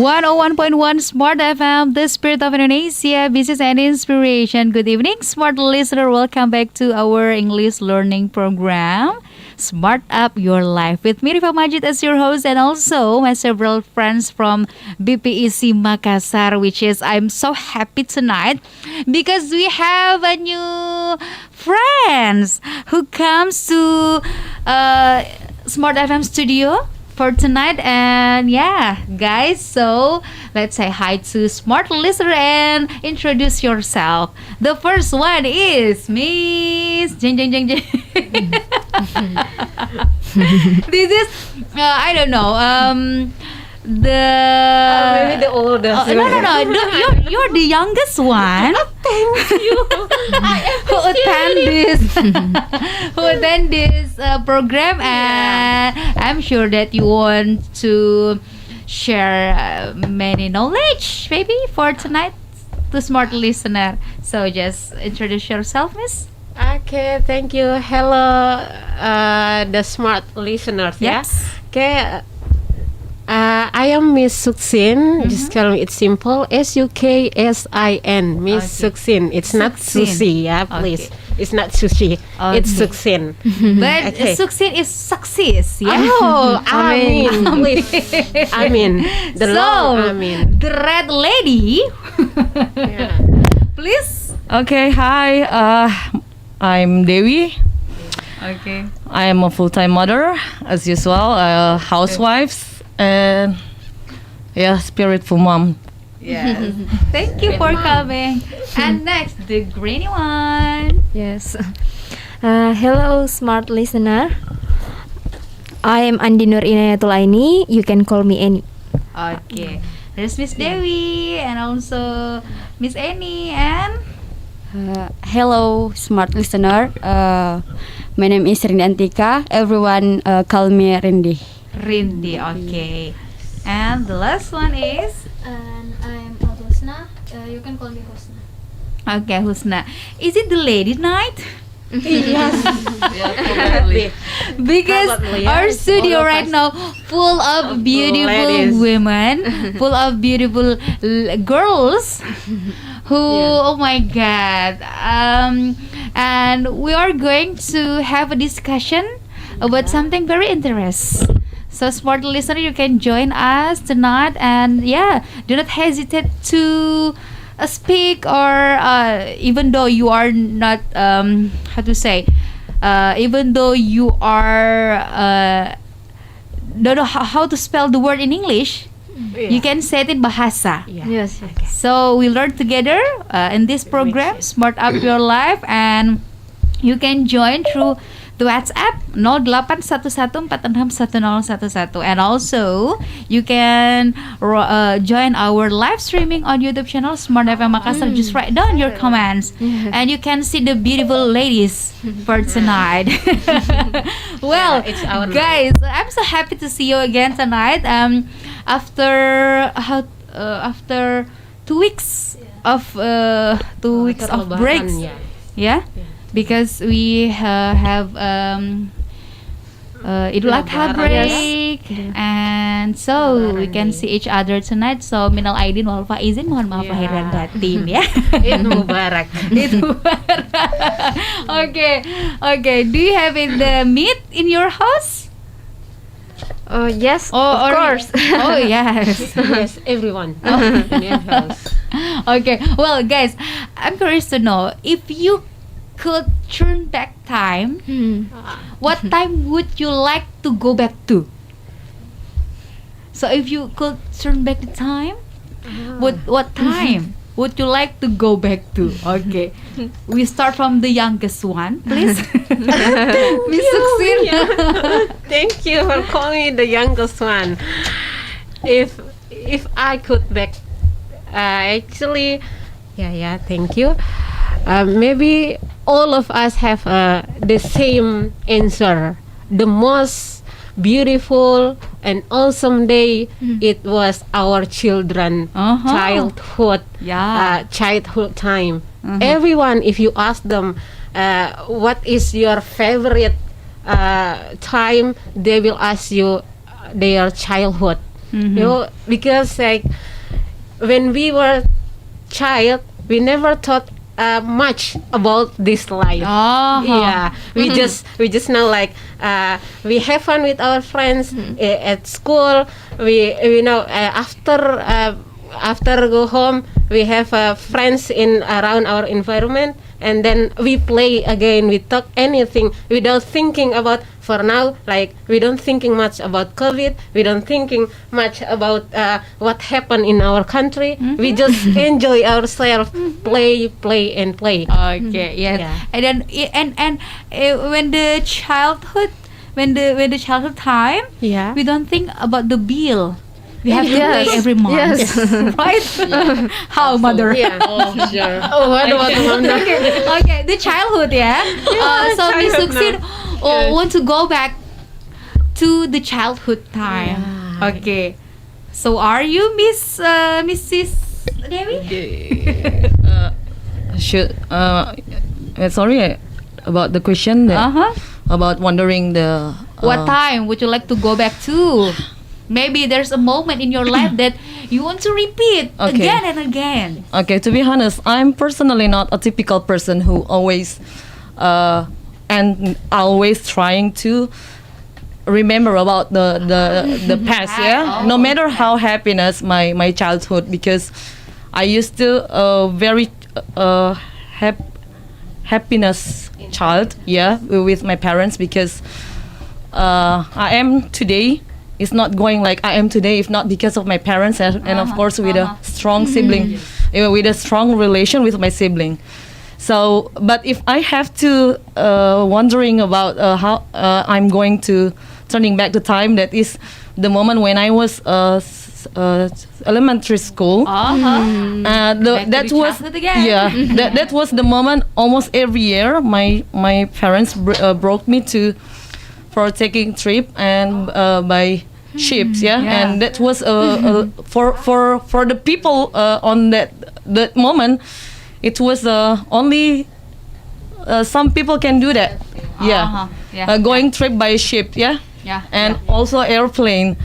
101.1 Smart FM, the spirit of Indonesia, business and inspiration. Good evening, smart listener. Welcome back to our English learning program, Smart Up Your Life. With me, Rifa Majid as your host, and also my several friends from BPEC Makassar, which is I'm so happy tonight because we have a new friends who comes to Smart FM studio for tonight. And yeah, guys, so let's say hi to smart listener and introduce yourself. The first one is Miss Jeng Jeng Jeng Jeng. This is I don't know, maybe the oldest. No. You're the youngest one. Thank you. Who attend this program, and I'm sure that you want to share many knowledge maybe for tonight to smart listener. So just introduce yourself, Miss. Okay, thank you. Hello, the smart listeners. Yes. Yeah. Okay. I am Miss Suksin. Just call me. It's simple. SUKSIN. Miss Okay. Suksin. It's not Suksin. sushi. Yeah, please. Okay. It's not sushi. Okay. It's Suksin. But Okay. succeed is success, yeah. Oh, Amin. Please. Amin. The So, long Amin. the red lady, Yeah. please. Okay, hi. I'm Dewi. Okay. I am a full-time mother, as usual, housewife, and spiritful mom. Yes. Thank you for coming. And next, the greeny one. Yes. Hello, smart listener. I am Andi Nur Inayatulaini. You can call me Annie. Okay. There's Miss Dewi and also Miss Annie and Hello, smart listener. My name is Rindi Antika. Everyone call me Rindi. Rindi. Okay. And the last one is And I'm Husna. You can call me Husna. okay, Husna. Is it the lady night? Yes. Because Probably, our yes. studio All of right us. now full of beautiful Ladies. women, full of beautiful girls who oh my god, and we are going to have a discussion about something very interesting. So smart listener, you can join us tonight, and yeah, do not hesitate to speak, or even though you are not how to say, even though you are don't know how to spell the word in English, you can say it in bahasa. Yeah. Yes. So we learn together in this program, Smart Up Your Life, and you can join through the WhatsApp 0811461011, and also you can join our live streaming on YouTube channel Smart FM Makassar. Just write down your comments, and you can see the beautiful ladies for tonight. Well, it's our guys, I'm so happy to see you again tonight. After 2 weeks of 2 weeks of Lebaran, breaks, yeah. yeah, because we have Idul Adha Lebaran, break, and so we can see each other tonight. So minal aidin wal faizin, mohon maaf lahir dan batin ya. Eid Mubarak. Itu. Okay. Do you have the meat in your house? Oh yes, Or of course. Oh yes. Yes, everyone. In your house. Okay. Well, guys, I'm curious to know if you could turn back time, what time would you like to go back to? So if you could turn back the time, what time would you like to go back to? Okay. We start from the youngest one, please. Miss Suksin. Thank you for calling me the youngest one. If I could back, actually, yeah, thank you. Maybe all of us have the same answer. The most beautiful and awesome day, it was our childhood time. Everyone, if you ask them what is your favorite time, they will ask you their childhood. You know, because like when we were child, we never thought much about this life. Yeah, we just know like we have fun with our friends at school. We know after go home we have friends in around our environment, and then we play again. We talk anything without thinking about. For now, like we don't thinking much about COVID. We don't thinking much about what happened in our country. We just enjoy ourselves, play, and play. Okay, yes. Yeah. And then when the childhood, when the childhood time, Yeah. we don't think about the bill. We have to Yes. pay every month, Yes. right? How, mother? Yeah. Oh, sure. Oh, what about Manda? Okay, the childhood, yeah. So Miss childhood Succeed Yes. want to go back to the childhood time. Okay. So are you Mrs. Dewi? Should sorry about the question that, about wondering the What time would you like to go back to? Maybe there's a moment in your life that you want to repeat Okay. again and again. Okay, to be honest, I'm personally not a typical person who always and always trying to remember about the past. Yeah, no matter how happiness my childhood, because I used to very happiness child. Yeah, with my parents, because I am today. It's not going like I am today if not because of my parents, and of course with a strong sibling, with a strong relation with my sibling. So, but if I have to wondering about how I'm going to turning back the time, that is the moment when I was elementary school. Back to That the was childhood again. that was the moment. Almost every year, my parents brought me to for taking trip and by ships, and that was for the people on that moment. It was only some people can do that, going trip by ship, and also airplane.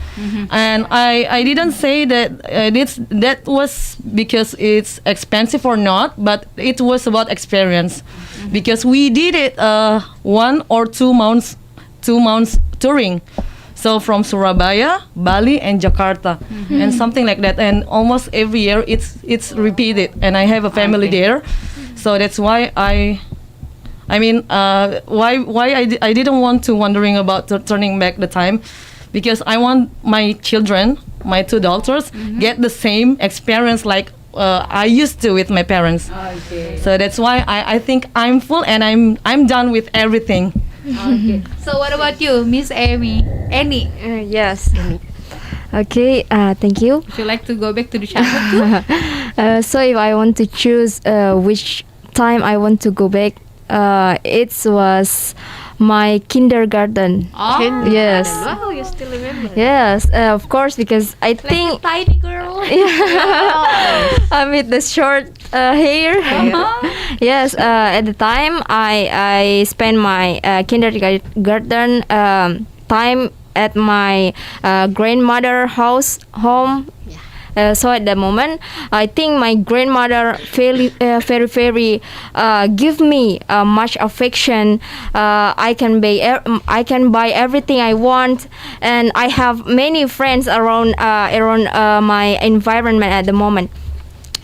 And I didn't say that that was because it's expensive or not, but it was about experience, because we did it 1 or 2 months touring. So from Surabaya, Bali, and Jakarta, and something like that. And almost every year it's repeated. And I have a family there, so that's why I mean, why I didn't want to wondering about turning back the time, because I want my children, my 2 daughters, get the same experience like I used to with my parents. So that's why I think I'm full and I'm done with everything. Okay. So what about you, Miss Amy? Annie, Yes. Okay. Thank you. would you like to go back to the childhood too? So if I want to choose which time I want to go back, it was my kindergarten. Yes. Wow, you still remember? Yes, of course, because I Like a think tiny girl. with the short hair. Yes, at the time I spent my kindergarten time at my grandmother home. So at the moment, I think my grandmother very give me much affection. I can buy everything I want, and I have many friends around my environment at the moment.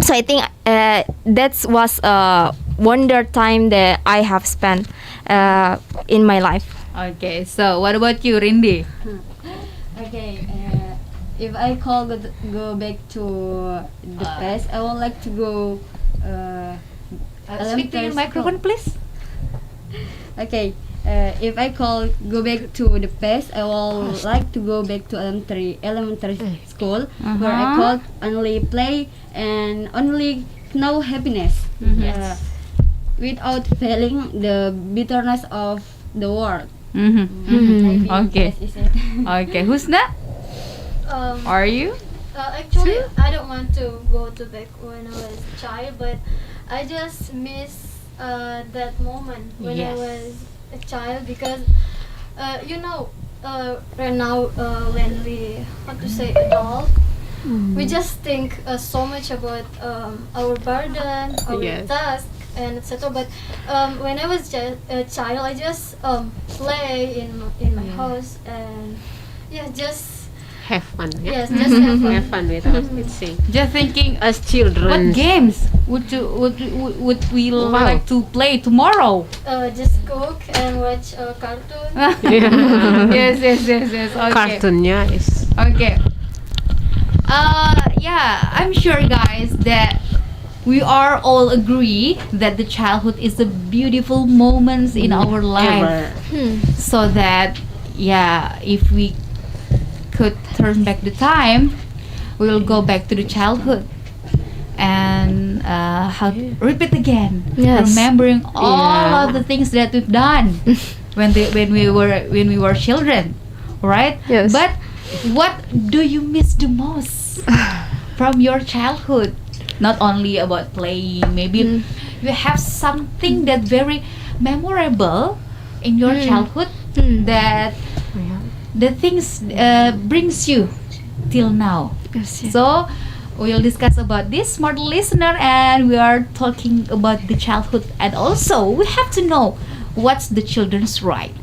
So I think that was a wonder time that I have spent in my life. Okay. So what about you, Rindy? Okay, if I go back to the past, I would like to go. Speak to your elementary microphone, school. please. Okay, if I go back to the past, I would like to go back to elementary school, where I could only play and only know happiness, without feeling the bitterness of the world. I think Okay. that is it. Okay. Husna, are you? Actually, I don't want to go to back when I was a child, but I just miss that moment when I Yes. was a child, because right now when we how to say adult, we just think so much about our burden, our Yes. task, and etc. But when I was a child, I just play in my house and just Have fun. Yeah? yes, just have fun. Have fun with us. It's saying. Just thinking, As children. what games would we Wow. like to play tomorrow? Just cook and watch a cartoon. Yes. Okay. Cartoonnya is. Okay. Yeah, I'm sure, guys, that we are all agree that the childhood is a beautiful moments in our life. Ever. So that, yeah, if we could turn back the time, we'll go back to the childhood and repeat again, Yes. remembering all Yeah. of the things that we've done when we were children, right? Yes. But what do you miss the most from your childhood? Not only about playing, maybe you have something that very memorable in your childhood that the things brings you till now. So we'll discuss about this, smart listener, and we are talking about the childhood, and also we have to know what's the children's right.